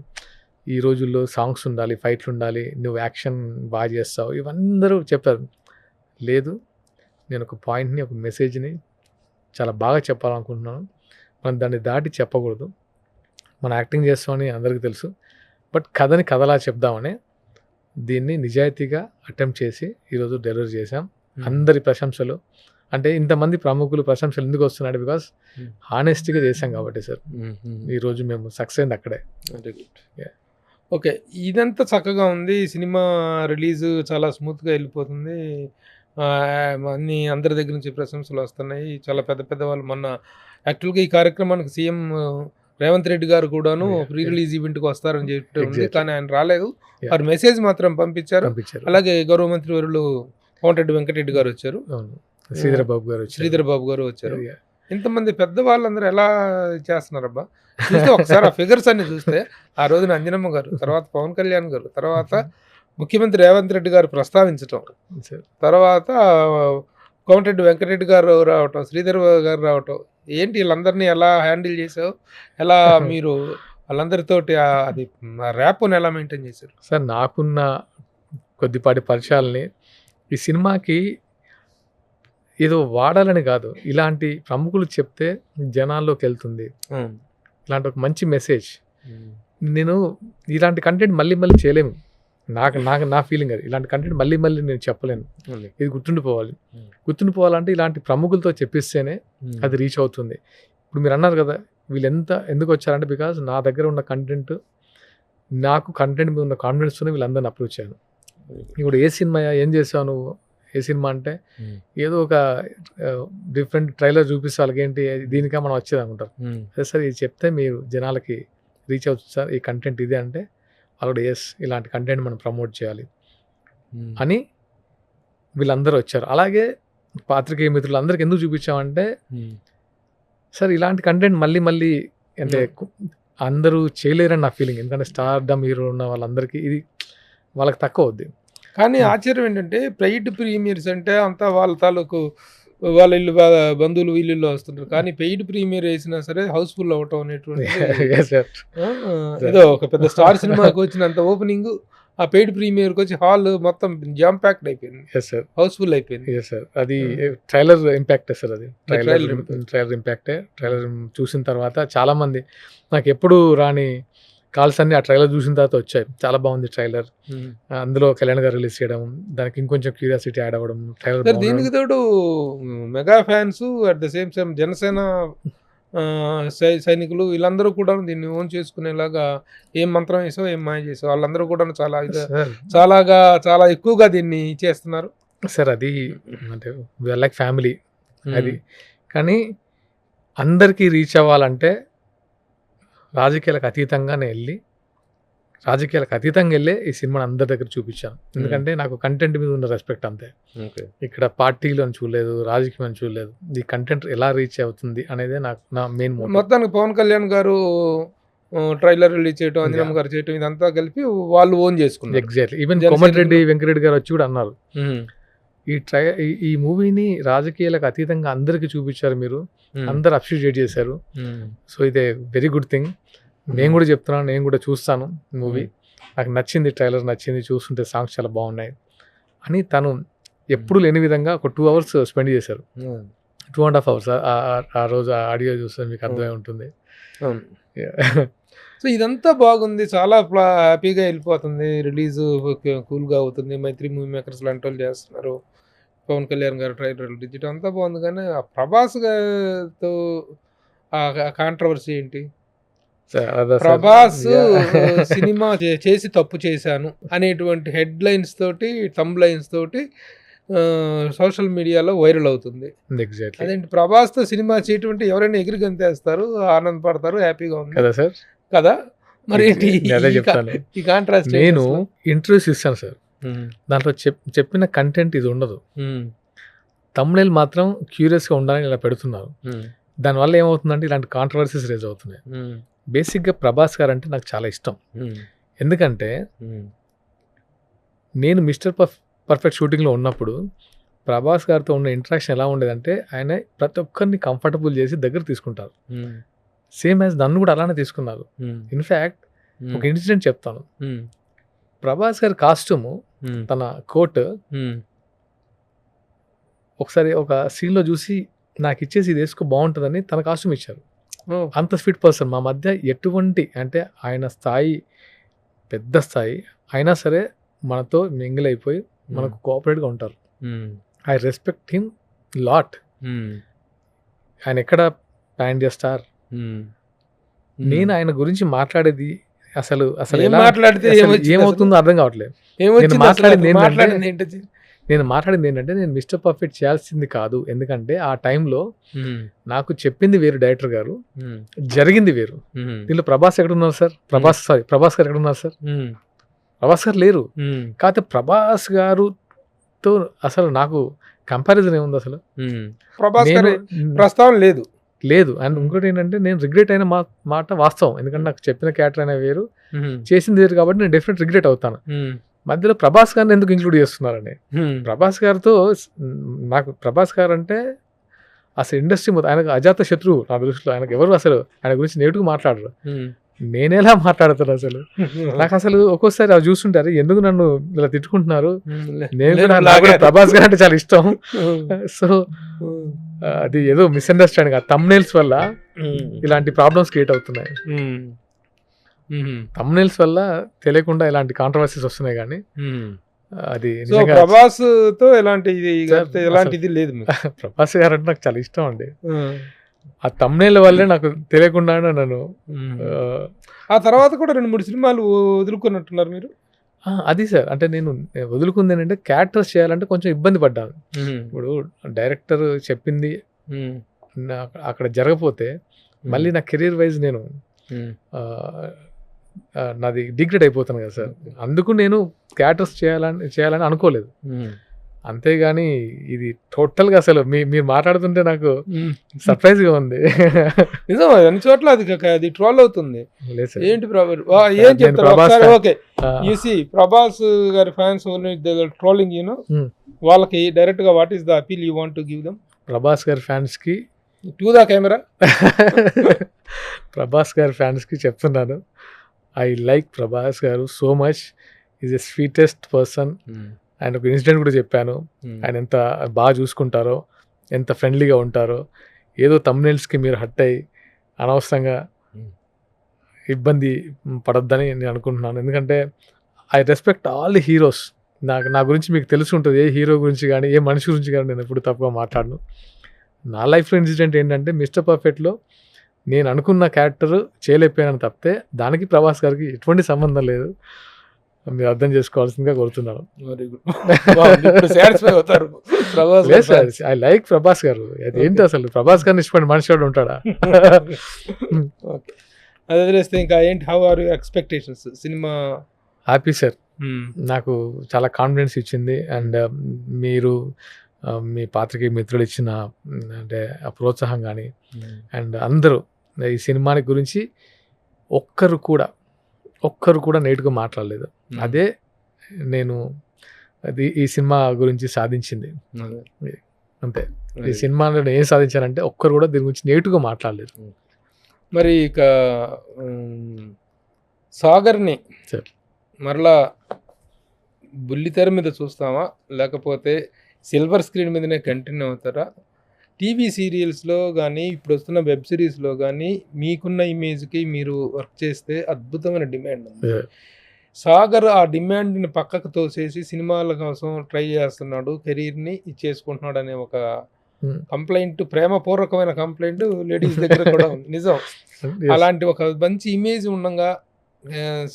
ఈ రోజుల్లో సాంగ్స్ ఉండాలి, ఫైట్లు ఉండాలి, నువ్వు యాక్షన్ బాగా చేస్తావు, ఇవందరూ చెప్పారు. లేదు, నేను ఒక పాయింట్ని, ఒక మెసేజ్ని చాలా బాగా చెప్పాలనుకుంటున్నాను. మనం దాన్ని దాటి చెప్పకూడదు. మనం యాక్టింగ్ చేస్తామని అందరికీ తెలుసు, బట్ కథని కథలా చెప్దామని దీన్ని నిజాయితీగా అటెంప్ట్ చేసి ఈరోజు డెలివరీ చేశాం. అందరి ప్రశంసలు, అంటే ఇంతమంది ప్రముఖులు ప్రశంసలు ఎందుకు వస్తున్నాడు, బికాస్ హానెస్ట్గా చేశాం కాబట్టి సార్ ఈరోజు మేము సక్సెస్ అయింది అక్కడే. Very good. Yeah. ఓకే, ఇదంతా చక్కగా ఉంది. సినిమా రిలీజ్ చాలా స్మూత్గా వెళ్ళిపోతుంది. అన్ని అందరి దగ్గర నుంచి ప్రశంసలు వస్తున్నాయి. చాలా పెద్ద పెద్ద వాళ్ళు మొన్న యాక్చువల్గా ఈ కార్యక్రమానికి సీఎం రేవంత్ రెడ్డి గారు కూడాను ప్రీ రిలీజ్ ఈవెంట్కి వస్తారని చెప్పి ఉంది, కానీ ఆయన రాలేదు. Yeah. వారు మెసేజ్ మాత్రం పంపించారు. పంపించారు. అలాగే గౌరవ మంత్రి వర్యులు కోమటిరెడ్డి వెంకటరెడ్డి గారు వచ్చారు, అవును, శ్రీధర్ బాబు గారు వచ్చారు. శ్రీధర్ బాబు గారు వచ్చారు. Yeah. ఇంతమంది పెద్ద వాళ్ళందరూ ఎలా చేస్తున్నారబ్బా చూస్తే ఒకసారి ఆ ఫిగర్స్ అన్ని చూస్తే ఆ రోజున అంజనమ్మ గారు, తర్వాత పవన్ కళ్యాణ్ గారు, తర్వాత ముఖ్యమంత్రి రేవంత్ రెడ్డి గారు ప్రస్తావించటం, Sir. తర్వాత కోమటిరెడ్డి వెంకటరెడ్డి గారు రావటం, శ్రీధర్ గారు రావటం, ఏంటి వీళ్ళందరినీ ఎలా హ్యాండిల్ చేసావు, ఎలా మీరు వాళ్ళందరితోటి అది ర్యాప్ని ఎలా మెయింటైన్ చేశారు? సార్ నాకున్న కొద్దిపాటి పరిచయాలని ఈ సినిమాకి ఏదో వాడాలని కాదు, ఇలాంటి ప్రముఖులు చెప్తే జనాల్లోకి వెళ్తుంది, ఇలాంటి ఒక మంచి మెసేజ్. నేను ఇలాంటి కంటెంట్ మళ్ళీ మళ్ళీ చేయలేము, నాకు నా ఫీలింగ్ అది. ఇలాంటి కంటెంట్ మళ్ళీ మళ్ళీ నేను చెప్పలేను, ఇది గుర్తుండిపోవాలి. గుర్తుండిపోవాలంటే ఇలాంటి ప్రముఖులతో చెప్పిస్తేనే అది రీచ్ అవుతుంది. ఇప్పుడు మీరు అన్నారు కదా వీళ్ళు ఎందుకు వచ్చారంటే, బికాజ్ నా దగ్గర ఉన్న కంటెంట్, నాకు కంటెంట్ మీద ఉన్న కాన్ఫిడెన్స్తోనే వీళ్ళందరిని అప్రోచ్ చేయను. ఇప్పుడు ఏ సినిమా ఏం చేసావు నువ్వు, ఏ సినిమా అంటే ఏదో ఒక డిఫరెంట్ ట్రైలర్ చూపిస్తే వాళ్ళకి ఏంటి దీనికా మనం వచ్చేది అనుకుంటారు. అదే సార్ ఇది చెప్తే మీరు జనాలకి రీచ్ అవుతుంది సార్, ఈ కంటెంట్ ఇదే అంటే వాళ్ళు ఎస్ ఇలాంటి కంటెంట్ మనం ప్రమోట్ చేయాలి అని వీళ్ళందరూ వచ్చారు. అలాగే పాత్రికేయ మిత్రులు అందరికి ఎందుకు చూపించామంటే, సార్ ఇలాంటి కంటెంట్ మళ్ళీ మళ్ళీ అంటే అందరూ చేయలేరని నా ఫీలింగ్. ఎందుకంటే స్టార్డమ్ హీరో ఉన్న వాళ్ళందరికీ ఇది వాళ్ళకి తక్కువ అవుద్ది. కానీ ఆశ్చర్యం ఏంటంటే పెయిడ్ ప్రీమియర్స్ అంటే అంతా వాళ్ళ తాలూకు వాళ్ళ ఇల్లు బంధువులు వీళ్ళిల్లో వస్తుంటారు, కానీ పెయిడ్ ప్రీమియర్ వేసినా సరే హౌస్ఫుల్ అవటం అనేటువంటి ఏదో ఒక పెద్ద స్టార్ సినిమాకి వచ్చినంత ఓపెనింగ్ ఆ పెయిడ్ ప్రీమియర్కి వచ్చి హాల్ మొత్తం జామ్ ప్యాక్డ్ అయిపోయింది, హౌస్ఫుల్ అయిపోయింది. సార్ అది ట్రైలర్ ఇంపాక్టే సార్, అది ట్రైలర్ ఇంపాక్టే. ట్రైలర్ చూసిన తర్వాత చాలామంది నాకు ఎప్పుడు రాని కాల్స్ అన్ని ఆ ట్రైలర్ చూసిన తర్వాత వచ్చాయి. చాలా బాగుంది ట్రైలర్, అందులో కళ్యాణ్ గారు రిలీజ్ చేయడం, దానికి ఇంకొంచెం క్యూరియాసిటీ యాడ్ అవ్వడం. ట్రైలర్ దీనికి తోడు mega fans at the same time Janasena సైనికులు వీళ్ళందరూ కూడా దీన్ని ఓన్ చేసుకునేలాగా ఏం మంత్రం వేసావు ఏం మాయ చేసావు వాళ్ళందరూ కూడా చాలా ఎక్కువగా దీన్ని చేస్తున్నారు. సార్ అది అంటే వీఆర్ లైక్ ఫ్యామిలీ అది. కానీ అందరికీ రీచ్ అవ్వాలంటే రాజకీయాలకు అతీతంగా వెళ్ళి ఈ సినిమాని అందరి దగ్గర చూపించాను. ఎందుకంటే నాకు కంటెంట్ మీద ఉన్న రెస్పెక్ట్ అంతే. ఇక్కడ పార్టీలు అని చూడలేదు, రాజకీయం అని చూడలేదు, ఈ కంటెంట్ ఎలా రీచ్ అవుతుంది అనేదే నాకు నా మెయిన్ మోటివ్. మొత్తానికి పవన్ కళ్యాణ్ గారు ట్రైలర్ రిలీజ్ చేయడం, అంజనమ్మ గారు చేయడం, ఇదంతా కలిపి వాళ్ళు ఓన్ చేసుకున్నారు. ఎగ్జాక్ట్లీ. ఈవెన్ కోమటిరెడ్డి వెంకటరెడ్డి గారు వచ్చి కూడా అన్నారు ఈ మూవీని రాజకీయాలకు అతీతంగా అందరికి చూపించారు, మీరు అందరు అప్రిషియేట్ చేశారు. సో ఇదే వెరీ గుడ్ థింగ్. నేను కూడా చెప్తున్నాను, నేను కూడా చూస్తాను మూవీ, నాకు నచ్చింది, ట్రైలర్ నచ్చింది, చూస్తుంటే సాంగ్స్ చాలా బాగున్నాయి అని తను ఎప్పుడు లేని విధంగా ఒక 2 hours స్పెండ్ చేశారు. 2.5 hours ఆ రోజు ఆడియో చూస్తే మీకు అర్థమై ఉంటుంది. సో ఇదంతా బాగుంది, చాలా హ్యాపీగా వెళ్ళిపోతుంది, రిలీజ్ కూల్గా అవుతుంది, మైత్రి మూవీ మేకర్స్ లాంటి వాళ్ళు చేస్తున్నారు, పవన్ కళ్యాణ్ గారు ట్రైలర్ రిలీజ్ చేయడం అంతా బాగుంది. కానీ ఆ ప్రభాస్ గారితో ఆ కాంట్రవర్సీ ఏంటి? ప్రభాస్ సినిమా చేసి తప్పు చేశాను అనేటువంటి హెడ్ లైన్స్ తోటి, థంబ్ లైన్స్ తోటి సోషల్ మీడియాలో వైరల్ అవుతుంది. అదేంటి ప్రభాస్తో సినిమా చేయటువంటి ఎవరైనా ఎగిరి గంతేస్తారు, ఆనందపడతారు, హ్యాపీగా ఉంది కదా సార్ కదా. మరి ఈ కాంట్రాస్ట్ నేను ఇంటర్వ్యూస్ ఇస్తాను సార్, దాంట్లో చెప్పిన కంటెంట్ ఇది ఉండదు, తమ్ముళ్ళు మాత్రం క్యూరియస్గా ఉండాలని ఇలా పెడుతున్నారు. దానివల్ల ఏమవుతుందంటే ఇలాంటి కాంట్రవర్సీస్ రేజ్ అవుతున్నాయి. బేసిక్గా ప్రభాస్ గారు అంటే నాకు చాలా ఇష్టం. ఎందుకంటే నేను మిస్టర్ పర్ఫెక్ట్ షూటింగ్లో ఉన్నప్పుడు ప్రభాస్ గారితో ఉన్న ఇంటరాక్షన్ ఎలా ఉండేదంటే, ఆయన ప్రతి ఒక్కరిని కంఫర్టబుల్ చేసి దగ్గర తీసుకుంటారు. సేమ్ యాజ్ నన్ను కూడా అలానే తీసుకున్నారు. ఇన్ఫ్యాక్ట్ ఒక ఇన్సిడెంట్ చెప్తాను. ప్రభాస్ గారి కాస్ట్యూము, తన కోట్ ఒకసారి ఒక సీన్లో చూసి నాకు ఇచ్చేసి ఇది వేసుకో బాగుంటుందని తన కాస్ట్యూమ్ ఇచ్చారు. అంత స్వీట్ పర్సన్. మా మధ్య ఎటువంటి అంటే ఆయన స్థాయి పెద్ద స్థాయి అయినా సరే మనతో మింగిల్ అయిపోయి మనకు కోఆపరేట్గా ఉంటారు. I respect him lot. ఆయన ఎక్కడ పాన్ ఇండియా స్టార్. నేను ఆయన గురించి మాట్లాడేది అసలు అసలు ఏం ఎలా- మాట్లాడితే అసలు ఏమొచ్చింది ఏమవుతుందో అర్థం కావట్లేదు. ఏమొచ్చింది నేను అసలు? మాట్లాడింది ఏంటంటే- మాట్లాడింది ఏంటది? నేను మాట్లాడింది ఏంటంటే నేను మిస్టర్ పర్ఫెక్ట్ చేయాల్సింది కాదు. ఎందుకంటే ఆ టైంలో నాకు చెప్పింది వేరు డైరెక్టర్ గారు, జరిగింది వేరు. దీనిలో ప్రభాస్ ఎక్కడ ఉన్నారు సార్? ప్రభాస్ గారు ఎక్కడ ఉన్నారు సార్? ప్రభాస్ గారు లేరు. కాకపోతే ప్రభాస్ గారుతో అసలు నాకు కంపారిజన్ ఏముంది అసలు? ప్రభాస్ గారి నేను ప్రస్తావన లేదు. లేదు. అండ్ ఇంకోటి ఏంటంటే నేను రిగ్రెట్ అయిన మాట వాస్తవం. ఎందుకంటే నాకు చెప్పిన క్యారెక్టర్ అయినా వేరు, చేసింది వేరు, కాబట్టి నేను డెఫినెట్ రిగ్రెట్ అవుతాను. మధ్యలో ప్రభాస్ గారిని ఎందుకు ఇంక్లూడ్ చేస్తున్నారని, ప్రభాస్ గారితో నాకు ప్రభాస్ గారు అంటే అసలు ఇండస్ట్రీ మొత్తం ఆయనకు అజాత శత్రువు నా దృష్టిలో. ఆయనకు ఎవరు అసలు ఆయన గురించి నెగిటివ్ మాట్లాడరు. నేనేలా మాట్లాడతాను అసలు? నాకు అసలు ఒక్కోసారి అవి చూస్తుంటారు, ఎందుకు నన్ను ఇలా తిట్టుకుంటున్నారు. నేను కూడా నాకు కూడా ప్రభాస్ గారు అంటే చాలా ఇష్టం. సో అది ఏదో మిస్అండర్స్టాండింగ్, ఆ థంబ్నెయిల్స్ వల్ల ఇలాంటి ప్రాబ్లమ్స్ క్రియేట్ అవుతున్నాయి. థంబ్నెయిల్స్ వల్ల తెలియకుండా ఇలాంటి కాంట్రవర్సీస్ వస్తున్నాయి. కానీ అది సో నిజంగా ప్రభాస్ తో ఎలాంటిది సార్, ఎలాంటిది లేదు మీకు? ప్రభాస్ గారు అంటే నాకు చాలా ఇష్టం అండి. ఆ థంబ్నెయిల్ వల్లే నాకు తెలియకుండా నన్ను ఆ తర్వాత కూడా 2-3 సినిమాలు వదులుకున్నట్టున్నారు మీరు. అది సార్, అంటే నేను వదులుకుంది ఏంటంటే క్యారెక్టర్స్ చేయాలంటే కొంచెం ఇబ్బంది పడ్డాను. ఇప్పుడు డైరెక్టర్ చెప్పింది అక్కడ జరగపోతే మళ్ళీ నా కెరీర్ వైజ్ నేను నాది డిగ్రేడ్ అయిపోతాను కదా సార్. అందుకు నేను క్యారెక్టర్స్ చేయాలని అనుకోలేదు. అంతేగాని ఇది టోటల్గా అసలు మీరు మాట్లాడుతుంటే నాకు సర్ప్రైజ్గా ఉంది. నిజం, అన్ని చోట్ల అది ట్రోల్ అవుతుంది. లేదు సార్. ఏంటి ఏం చెప్తారు ప్రభాస్ ఒకసారి? fan. Okay, you see Prabhas గారి ఫ్యాన్స్ ట్రోలింగ్ వాళ్ళకి డైరెక్ట్ గా what is the appeal you want to give them? Prabhas గారి ఫ్యాన్స్కి టు ద కెమెరా. ప్రభాస్ గారి ఫ్యాన్స్కి చెప్తున్నాను, ఐ లైక్ ప్రభాస్ గారు so much. Is a sweetest person. ఆయన ఒక ఇన్సిడెంట్ కూడా చెప్పాను, ఆయన ఎంత బాగా చూసుకుంటారో, ఎంత ఫ్రెండ్లీగా ఉంటారో. ఏదో థంబ్నెయిల్స్కి మీరు హట్ అయ్యి అనవసరంగా ఇబ్బంది పడొద్దని నేను అనుకుంటున్నాను. ఎందుకంటే I respect all the heroes. నా గురించి మీకు తెలిసి ఉంటుంది, ఏ హీరో గురించి కానీ ఏ మనిషి గురించి కానీ నేను ఎప్పుడు తప్పుగా మాట్లాడను. నా లైఫ్లో ఇన్సిడెంట్ ఏంటంటే మిస్టర్ పర్ఫెక్ట్లో నేను అనుకున్న క్యారెక్టర్ చేయలేకపోయాను తప్పితే దానికి ప్రభాస్ గారికి ఎటువంటి సంబంధం లేదు. మీరు అర్థం చేసుకోవాల్సిందిగా కోరుతున్నాను. Very good. సాటిస్ఫై అవుతారు ప్రభాస్ లేదు సార్, ఐ లైక్ ప్రభాస్ గారు. అదేంటి అసలు ప్రభాస్ గారిని ఇష్టపడి మనిషి వాడు ఉంటాడా? ఓకే, అది వదిలేస్తే ఇంకా ఏంటి? How are your expectations? Cinema happy sir, నాకు చాలా కాన్ఫిడెన్స్ ఇచ్చింది. అండ్ మీరు మీ పాత్రకి మిత్రులు ఇచ్చిన అంటే ఆ ప్రోత్సాహం కానీ, అండ్ అందరూ ఈ సినిమాని గురించి ఒక్కరు కూడా నెగిటివ్గా మాట్లాడలేదు. అదే నేను ఈ సినిమా గురించి సాధించింది అంతే. ఈ సినిమాలో నేను ఏం సాధించానంటే ఒక్కరు కూడా దీని గురించి నెగిటివ్గా మాట్లాడలేదు. మరి ఇక సాగర్ని సార్ మరలా బుల్లితెర మీద చూస్తామా, లేకపోతే సిల్వర్ స్క్రీన్ మీదనే కంటిన్యూ అవుతారా? టీవీ సీరియల్స్లో కానీ ఇప్పుడు వస్తున్న వెబ్ సిరీస్లో కానీ మీకున్న ఇమేజ్కి మీరు వర్క్ చేస్తే అద్భుతమైన డిమాండ్ ఉంది. సాగర్ ఆ డిమాండ్ని పక్కకు తోసేసి సినిమాల కోసం ట్రై చేస్తున్నాడు, కెరీర్ని ఇచ్చేసుకుంటున్నాడు అనే ఒక కంప్లైంట్, ప్రేమపూర్వకమైన కంప్లైంట్ లేడీస్ దగ్గర కూడా ఉంది. నిజం, అలాంటి ఒక మంచి ఇమేజ్ ఉండగా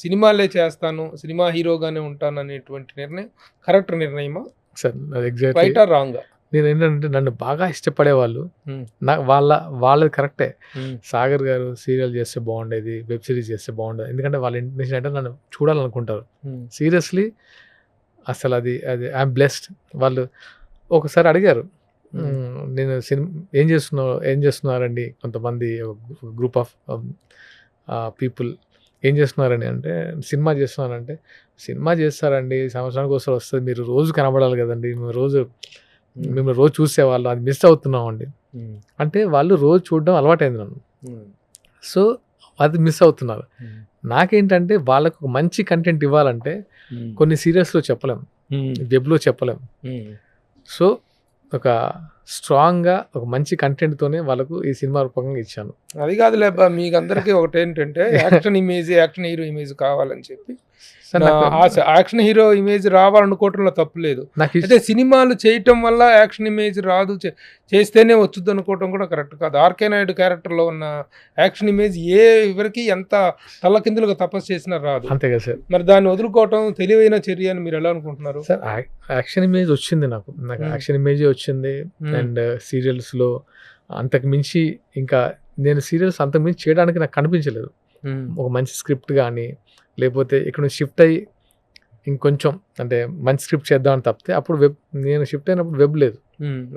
సినిమాలే చేస్తాను, సినిమా హీరోగానే ఉంటాను అనేటువంటి నిర్ణయం కరెక్ట్ నిర్ణయమా sir? Exact right or wrong? నేను ఏంటంటే నన్ను బాగా ఇష్టపడే వాళ్ళు వాళ్ళది కరెక్టే. సాగర్ గారు సీరియల్ చేస్తే బాగుండేది, వెబ్ సిరీస్ చేస్తే బాగుండేది. ఎందుకంటే వాళ్ళ ఇంటెన్షన్ అంటే నన్ను చూడాలనుకుంటారు. సీరియస్లీ అసలు అది ఐఎమ్ బ్లెస్డ్. వాళ్ళు ఒకసారి అడిగారు, నేను ఏం చేస్తున్నారండి కొంతమంది గ్రూప్ ఆఫ్ పీపుల్ ఏం చేస్తున్నారని అంటే, సినిమా చేస్తున్నారంటే, సినిమా చేస్తారండి సంవత్సరానికి ఒకసారి వస్తుంది, మీరు రోజు కనబడాలి కదండి, మిమ్మల్ని రోజు చూసేవాళ్ళు, అది మిస్ అవుతున్నాం అండి అంటే. వాళ్ళు రోజు చూడడం అలవాటైంది నన్ను, సో అది మిస్ అవుతున్నారు. నాకేంటంటే వాళ్ళకు ఒక మంచి కంటెంట్ ఇవ్వాలంటే కొన్ని సీరియల్స్లో చెప్పలేం, వెబ్లో చెప్పలేం. సో ఒక స్ట్రాంగ్గా ఒక మంచి కంటెంట్తోనే వాళ్ళకు ఈ సినిమా రూపకంగా ఇచ్చాను. అది కాదులే అబ్బా, మీకు అందరికీ ఒకటి ఏంటంటే action image, action hero image కావాలని చెప్పి సార్ నా నాకు ఆశ. యాక్షన్ హీరో ఇమేజ్ రావాలనుకోవటంలో తప్పు లేదు. నాకు అయితే సినిమాలు చేయటం వల్ల యాక్షన్ ఇమేజ్ రాదు, చేస్తేనే వచ్చుద్ది అనుకోవటం కూడా కరెక్ట్ కాదు. ఆర్కే నాయుడు క్యారెక్టర్లో ఉన్న యాక్షన్ ఇమేజ్ ఎవరికి ఎంత తల్లకిందులుగా తపస్సు చేసినా రాదు. అంతే కదా సార్. మరి దాన్ని వదులుకోవటం తెలివైన చర్య అని మీరు ఎలా అనుకుంటున్నారు? సార్ యాక్షన్ ఇమేజ్ వచ్చింది నాకు యాక్షన్ ఇమేజే వచ్చింది. అండ్ సీరియల్స్లో అంతకు మించి ఇంకా నేను సీరియల్స్ అంతకు మించి చేయడానికి నాకు కనిపించలేదు. ఒక మంచి స్క్రిప్ట్ కానీ లేకపోతే ఇక్కడ నుంచి షిఫ్ట్ అయ్యి ఇంకొంచెం అంటే మంచి స్క్రిప్ట్ చేద్దామని తప్పితే అప్పుడు నేను షిఫ్ట్ అయినప్పుడు వెబ్ లేదు,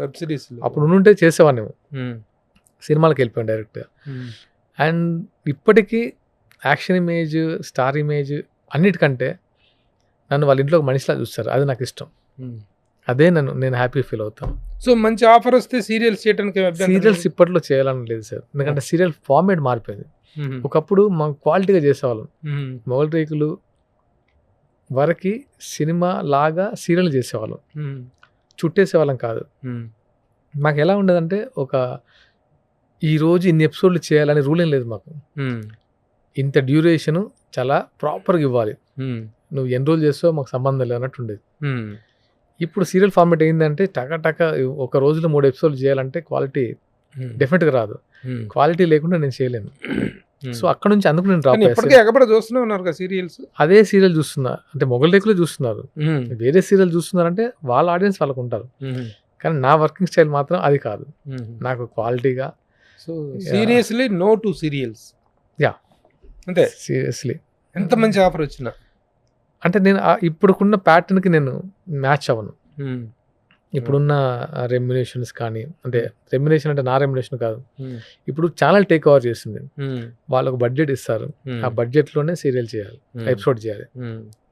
వెబ్ సిరీస్ అప్పుడు ఉంటే చేసేవాడిని. సినిమాలకు వెళ్ళిపోయాను డైరెక్ట్గా. అండ్ ఇప్పటికీ యాక్షన్ ఇమేజ్, స్టార్ ఇమేజ్ అన్నిటికంటే నన్ను వాళ్ళ ఇంట్లో ఒక మనిషిలా చూస్తారు, అది నాకు ఇష్టం. అదే నేను హ్యాపీ ఫీల్ అవుతాను. సో మంచి ఆఫర్ వస్తే సీరియల్స్ చేయడానికి సీరియల్స్ ఇప్పట్లో చేయాలని లేదు సార్, ఎందుకంటే సీరియల్ ఫార్మేట్ మారిపోయింది. ఒకప్పుడు మనం క్వాలిటీగా చేసేవాళ్ళం. మొగల్ రేకులు వరకు సినిమా లాగా సీరియల్ చేసేవాళ్ళం, చుట్టేసేవాళ్ళం కాదు. మాకు ఎలా ఉండేదంటే ఈరోజు ఇన్ని ఎపిసోడ్లు చేయాలని రూల్ ఏం లేదు మాకు. ఇంత డ్యూరేషను చాలా ప్రాపర్గా ఇవ్వాలి, నువ్వు ఎన్ని రోజులు చేస్తావో మాకు సంబంధం లేదు అన్నట్టు ఉండేది. ఇప్పుడు సీరియల్ ఫార్మేట్ ఏంటంటే టక ఒక రోజులో 3 ఎపిసోడ్లు చేయాలంటే క్వాలిటీ డెఫినెట్గా రాదు. క్వాలిటీ లేకుండా నేను చేయలేను. సో అక్కడ నుంచి అందుకు నేను డ్రాప్ చూస్తూనే ఉన్నారు కదా సీరియల్స్. అదే సీరియల్ చూస్తున్నా అంటే మొగల్ రేకులు చూస్తున్నారు, వేరే సీరియల్ చూస్తున్నారంటే వాళ్ళ ఆడియన్స్ వాళ్ళకు ఉంటారు. కానీ నా వర్కింగ్ స్టైల్ మాత్రం అది కాదు, నాకు క్వాలిటీగా. So seriously no to serials. Yeah అంతే, సీరియస్లీ. ఎంత మంచి ఆఫర్ వచ్చినా అంటే నేను ఇప్పుడున్న ప్యాటర్న్కి నేను మ్యాచ్ అవ్వను. ఇప్పుడున్న రెమ్యునేషన్స్ కానీ, అంటే రెమ్యునేషన్ అంటే నా రెమ్యునేషన్ కాదు, ఇప్పుడు ఛానల్ టేక్ ఓవర్ చేస్తుంది. వాళ్ళకు బడ్జెట్ ఇస్తారు, ఆ బడ్జెట్లోనే సీరియల్ చేయాలి, ఎపిసోడ్ చేయాలి.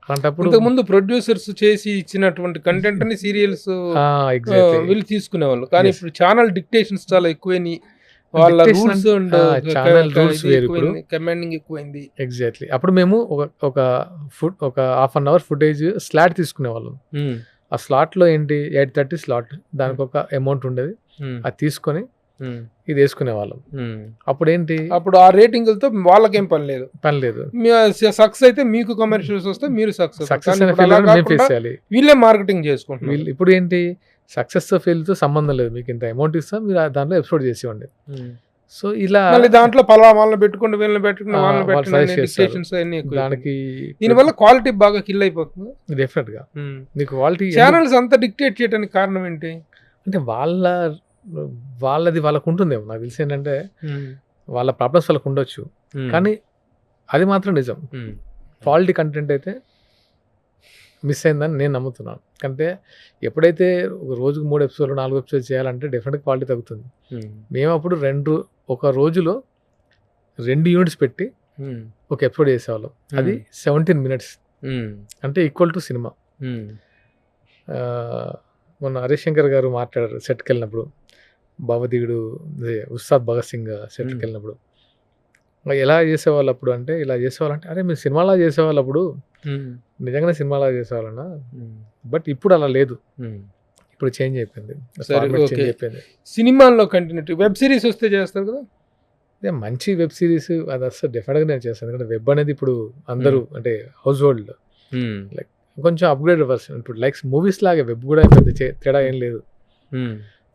అలాంటప్పుడు ముందు ప్రొడ్యూసర్స్ చేసి ఇచ్చినటువంటి కంటెంట్ ని సీరియల్స్ వీళ్ళు తీసుకునేవాళ్ళు. కానీ ఇప్పుడు ఛానల్ డిక్టేషన్స్ చాలా ఎక్కువైనాయి, వాళ్ళ రూల్స్ అండ్ ఛానల్ రూల్స్ వేరు, ఇప్పుడు కమాండింగ్ ఎక్కువైంది. ఎగ్జాక్ట్లీ. అప్పుడు మేము ఒక half an hour footage slot తీసుకునేవాళ్ళం. ఆ స్లాట్లో ఏంటి 8:30 స్లాట్, దానికి ఒక అమౌంట్ ఉండేది, అది తీసుకొని ఇది వేసుకునే వాళ్ళం. అప్పుడు ఆ రేటింగ్లతో వాళ్ళకేం పని లేదు. సక్సెస్ అయితే మీకు కమర్షియల్స్ వస్తే మీరు సక్సెస్ వీళ్ళే మార్కెటింగ్ చేసుకుంటున్నారు. ఇప్పుడు ఏంటి, సక్సెస్ ఫెయిల్ తో సంబంధం లేదు, మీకు ఇంత అమౌంట్ ఇస్తాం, మీరు దాంట్లో ఎపిసోడ్ చేసేవండి. సో ఇలా దాంట్లో వాళ్ళని పెట్టుకుంటే వీళ్ళని పెట్టుకుని దానికి దీనివల్ల క్వాలిటీ బాగా కిల్ అయిపోతుంది. డెఫినెట్ గా మీకు క్వాలిటీ. ఛానల్స్ అంతా డిక్టేట్ చేయడానికి కారణం ఏంటి అంటే వాళ్ళది వాళ్ళకు ఉంటుందేమో, నాకు తెలిసి ఏంటంటే వాళ్ళ ప్రాబ్లమ్స్ వాళ్ళకు ఉండొచ్చు, కానీ అది మాత్రం నిజం. క్వాలిటీ కంటెంట్ అయితే మిస్ అయిందని నేను నమ్ముతున్నాను. అంటే ఎప్పుడైతే రోజుకు 3 ఎపిసోడ్లు 4 ఎపిసోడ్లు చేయాలంటే డెఫినెట్గా క్వాలిటీ తగ్గుతుంది. మేము అప్పుడు ఒక రోజులో 2 యూనిట్స్ పెట్టి ఒక ఎపిసోడ్ చేసేవాళ్ళం, అది 17 minutes, అంటే ఈక్వల్ టు సినిమా. మొన్న హరీష్ శంకర్ గారు మాట్లాడారు సెట్కి వెళ్ళినప్పుడు, భవదీయుడు ఉస్తాద్ భగత్ సింగ్ సెట్కి వెళ్ళినప్పుడు, ఎలా చేసేవాళ్ళు అప్పుడు అంటే, ఇలా చేసేవాళ్ళంటే అరే మీరు సినిమాలా చేసేవాళ్ళు అప్పుడు, నిజంగానే సినిమాలా చేసేవాళ్ళన్నా, బట్ ఇప్పుడు అలా లేదు, ఇప్పుడు చేంజ్ అయిపోయింది. సినిమాల్లో కంటిన్యూటీ వెబ్ సిరీస్ వస్తే చేస్తారు కదా, మంచి వెబ్ సిరీస్ అది అసలు డెఫినెట్గా నేను చేస్తాను. ఎందుకంటే వెబ్ అనేది ఇప్పుడు అందరూ అంటే హౌస్ హోల్డ్ లైక్ కొంచెం అప్గ్రేడ్ వర్షన్, ఇప్పుడు లైక్ మూవీస్ లాగే వెబ్ కూడా పెద్ద తేడా ఏం లేదు.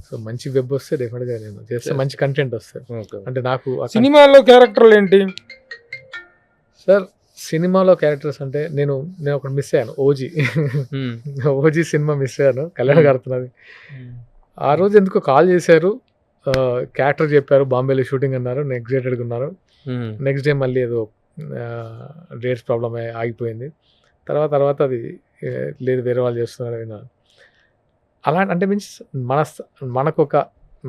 సో మంచి వెబ్ వస్తే డెఫినెట్గా నేను చేస్తే, మంచి కంటెంట్ వస్తుంది. అంటే నాకు సినిమాలో క్యారెక్టర్లు ఏంటి సార్, సినిమాలో క్యారెక్టర్స్ అంటే నేను ఒకటి మిస్ అయ్యాను, ఓజీ సినిమా మిస్ అయ్యాను, కళ్యాణ్ గారుతున్నది. ఆ రోజు ఎందుకో కాల్ చేశారు, క్యారెక్టర్ చెప్పారు, బాంబేలో షూటింగ్ అన్నారు, నేను ఎగ్జైటెడ్గా ఉన్నారు. నెక్స్ట్ డే మళ్ళీ ఏదో డేట్స్ ప్రాబ్లమ్ ఆగిపోయింది. తర్వాత అది లేదు వేరే వాళ్ళు చేస్తున్నారు విన్నాను. అలా అంటే మీన్స్ మనకు ఒక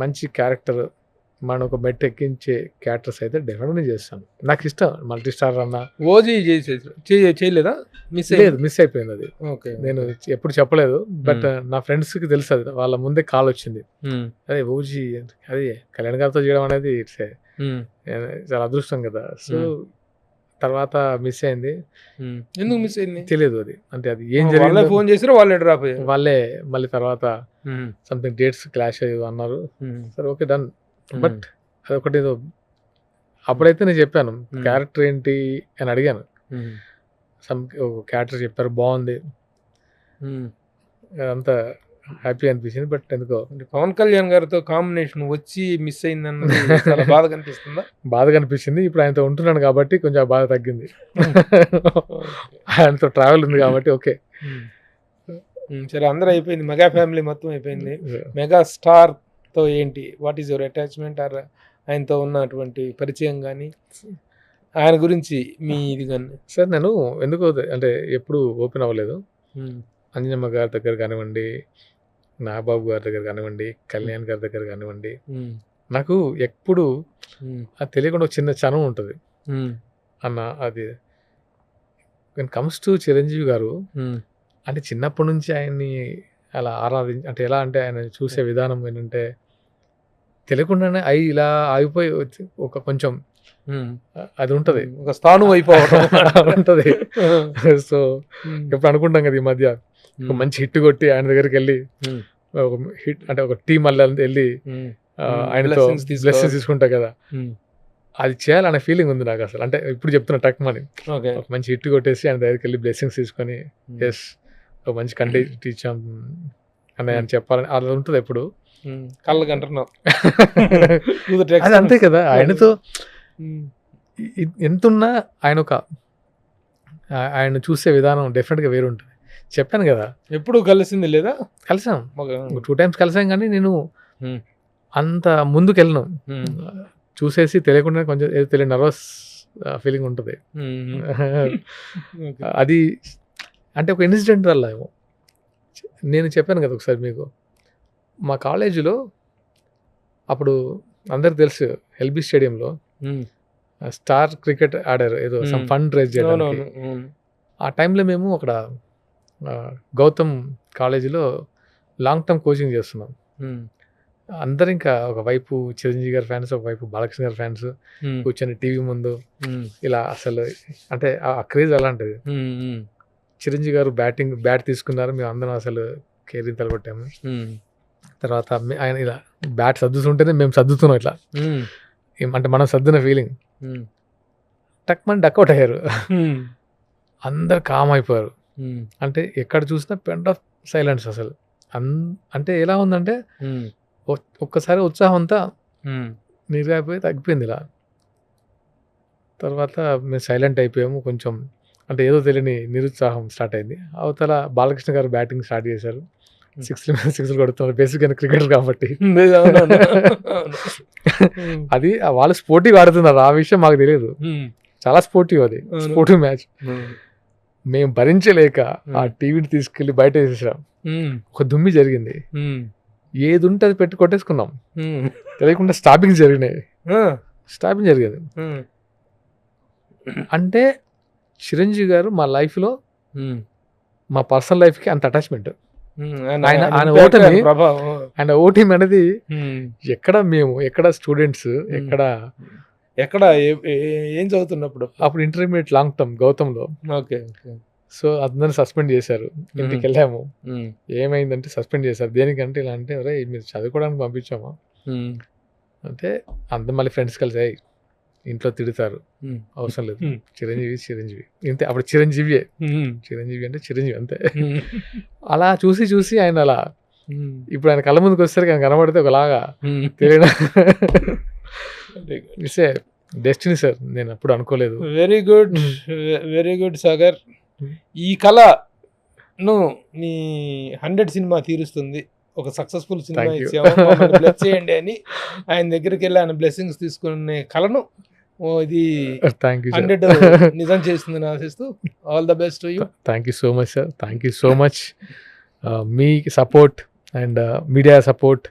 మంచి క్యారెక్టర్, మనం ఒక మెట్ ఎక్కించే క్యారెక్టర్స్ అయితే డెఫినెట్గా చేస్తాను. నాకు ఇష్టం మల్టీ స్టార్ అన్న. ఓజీ చేయలేదా? మిస్ అయిపోయింది అది. నేను ఎప్పుడు చెప్పలేదు, బట్ నా ఫ్రెండ్స్కి తెలుసు, అది వాళ్ళ ముందే కాల్ వచ్చింది, అదే ఓజీ అది కళ్యాణ్ గారితో చేయడం అనేది చాలా అదృష్టం కదా. సో తర్వాత మిస్ అయింది. ఎందుకు మిస్ అయింది? తెలియదు అది, అంటే అది ఏం వాళ్ళే జరిగిందో. ఫోన్ చేసినా వాళ్ళే డ్రాప్ అయ్యారు. వాళ్ళే మళ్ళీ తర్వాత సంథింగ్ డేట్స్ క్లాష్ అయ్యేది అన్నారు. సరే ఓకే డన్. బట్ అదొకటి ఏదో అప్పుడైతే నేను చెప్పాను క్యారెక్టర్ ఏంటి అని అడిగాను. ఒక క్యారెక్టర్ చెప్పారు, బాగుంది, అదంతా హ్యాపీ అనిపించింది. బట్ ఎందుకో అంటే పవన్ కళ్యాణ్ గారితో కాంబినేషన్ వచ్చి మిస్ అయిందన్నది చాలా బాధ కనిపిస్తుందా? బాధగా అనిపించింది. ఇప్పుడు ఆయనతో ఉంటున్నాను కాబట్టి కొంచెం ఆ బాధ తగ్గింది. ఆయనతో ట్రావెల్ ఉంది కాబట్టి ఓకే. సరే, అందరూ అయిపోయింది, మెగా ఫ్యామిలీ మొత్తం అయిపోయింది. మెగా స్టార్ తో ఏంటి, what is your attachment or ఆయనతో ఉన్నటువంటి పరిచయం కానీ ఆయన గురించి మీ ఇది కానీ? సార్ నేను ఎందుకో అంటే ఎప్పుడు ఓపెన్ అవ్వలేదు. అంజనమ్మ గారి దగ్గర కానివ్వండి, నాగబాబు గారి దగ్గర కానివ్వండి, కళ్యాణ్ గారి దగ్గర కానివ్వండి, నాకు ఎప్పుడు అది తెలియకుండా ఒక చిన్న చనువు ఉంటుంది అన్న. అది కమ్స్ టు చిరంజీవి గారు, అంటే చిన్నప్పటి నుంచి ఆయన్ని అలా అంటే ఎలా అంటే ఆయన చూసే విధానం ఏంటంటే తెలియకుండానే ఇలా ఆగిపోయి ఒక కొంచెం అది ఉంటుంది, ఒక స్థానం అయిపోవడం ఉంటుంది. సో ఎప్పుడు అనుకుంటాం కదా ఈ మధ్య ఒక మంచి హిట్ కొట్టి ఆయన దగ్గరికి వెళ్ళి ఒక హిట్ అంటే ఒక టీం మళ్ళీ వెళ్ళి ఆయనతో బ్లెస్సింగ్స్ తీసుకుంటా కదా, అది చేయాలనే ఫీలింగ్ ఉంది నాకు అసలు. అంటే ఇప్పుడు చెప్తున్నా టక్ మని ఒక మంచి హిట్ కొట్టేసి ఆయన దగ్గరికి వెళ్ళి బ్లెస్సింగ్స్ తీసుకొని ఎస్ ఒక మంచి కంటెంట్ ఇచ్చాం అని ఆయన చెప్పాలని అలా ఉంటుంది ఎప్పుడు కళ్ళకి అంటున్నావు. అది అంతే కదా, ఆయనతో ఎంతున్నా ఆయన చూసే విధానం డెఫినెట్గా వేరు ఉంటుంది. చెప్పాను కదా, ఎప్పుడు కలిసింది లేదా? కలిసాం 2 times కలిసాం, కానీ నేను అంత ముందుకు వెళ్ళను. చూసేసి తెలియకుండా కొంచెం ఏదో తెలియని నర్వస్ ఫీలింగ్ ఉంటుంది. అది అంటే ఒక ఇన్సిడెంట్ వల్ల ఏమో. నేను చెప్పాను కదా ఒకసారి మీకు, మా కాలేజీలో అప్పుడు అందరికి తెలుసు ఎల్బీ స్టేడియంలో స్టార్ క్రికెట్ ఆడారు, ఏదో సమ్ ఫండ్ రైజ్ చేయడానికి. ఆ టైంలో మేము అక్కడ గౌతమ్ కాలేజీలో లాంగ్ టర్మ్ కోచింగ్ చేస్తున్నాం. అందరు ఇంకా ఒకవైపు చిరంజీవి గారి ఫ్యాన్స్, ఒకవైపు బాలకృష్ణ గారి ఫ్యాన్స్ కూర్చొని టీవీ ముందు ఇలా అసలు అంటే ఆ క్రేజ్ అలాంటిది. చిరంజీవి గారు బ్యాట్ తీసుకున్నారు, మేము అందరం అసలు కేరింతలు కొట్టాము. తర్వాత ఆయన ఇలా బ్యాట్ సర్దుతుంటేనే మేము సర్దుతున్నాం ఇట్లా, అంటే మనం సర్దున ఫీలింగ్. టక్ మని డక్అవుట్ అయ్యారు, అందరు కామ్ అయిపోయారు. అంటే ఎక్కడ చూసినా పెంట్ ఆఫ్ సైలెన్స్ అసలు. అంటే ఎలా ఉందంటే ఒక్కసారి ఉత్సాహం అంతా నీరుగాయిపోయి తగ్గిపోయింది ఇలా. తర్వాత మేము సైలెంట్ అయిపోయాము కొంచెం, అంటే ఏదో తెలియని నిరుత్సాహం స్టార్ట్ అయింది. అవతల బాలకృష్ణ గారు బ్యాటింగ్ స్టార్ట్ చేశారు, సిక్స్లు కొడుతున్నారు, బేసిక్గా క్రికెటర్ కాబట్టి. అది వాళ్ళు స్పోర్టివ్ ఆడుతున్నారు, ఆ విషయం మాకు తెలియదు. చాలా స్పోర్టివ్, అది స్పోర్టివ్ మ్యాచ్. మేము భరించలేక ఆ టీవీని తీసుకెళ్లి బయట వేసేసాం. ఒక దుమ్మి జరిగింది, ఏది ఉంటే అది పెట్టి కొట్టేసుకున్నాం, తెలియకుండా స్టాపింగ్ జరిగినాయి. స్టాపింగ్ జరిగేది అంటే చిరంజీవి గారు మా లైఫ్లో, మా పర్సనల్ లైఫ్కి అంత అటాచ్మెంట్. ఆయన ఓటీమ్ అనేది ఎక్కడ స్టూడెంట్స్ ఎక్కడ ఏం చదువుతున్నప్పుడు, అప్పుడు ఇంటర్మీడియట్ లాంగ్ టర్మ్ గౌతంలో. ఓకే. సో అందరిని సస్పెండ్ చేశారు. ఇంటికి వెళ్ళాము, ఏమైందంటే సస్పెండ్ చేశారు. దేనికంటే ఇలా అంటే, అరే మీరు చదువుకోవడానికి పంపించామా అంటే, అందరు మళ్ళీ ఫ్రెండ్స్ కలిసి ఇంట్లో తిడతారు, అవసరం లేదు, చిరంజీవి ఇంతే. అప్పుడు చిరంజీవి అంటే చిరంజీవి అంతే. అలా చూసి ఆయన అలా, ఇప్పుడు ఆయన కళ్ళ ముందుకు వస్తారు, ఆయన కనబడితే ఒకలాగా తెలియదు. ఇట్స్ ఏ డెస్టినీ సార్, నేను ఎప్పుడు అనుకోలేదు. Very good Sagar. ఈ కళను నీ 100 సినిమా తీరుస్తుంది, ఒక సక్సెస్ఫుల్ సినిమా బ్లెస్ చేయండి అని ఆయన దగ్గరికి వెళ్ళి ఆయన బ్లెస్సింగ్స్ తీసుకునే కళను ఇది 100 నిజం చేస్తుందని ఆశిస్తూ, all the best to you. Thank you so much sir, thank you so much. Me support and media support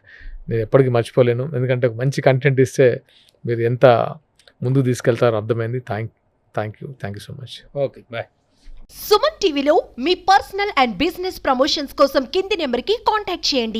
నేను ఎప్పటికీ మర్చిపోలేను. ఎందుకంటే ఒక మంచి కంటెంట్ ఇస్తే మీరు ఎంత ముందుకు తీసుకెళ్తారో అర్థమైంది. Thank you so much. Okay, bye. Suman టీవీలో మీ పర్సనల్ అండ్ బిజినెస్ ప్రమోషన్స్ కోసం కింది నెంబర్కి కాంటాక్ట్ చేయండి.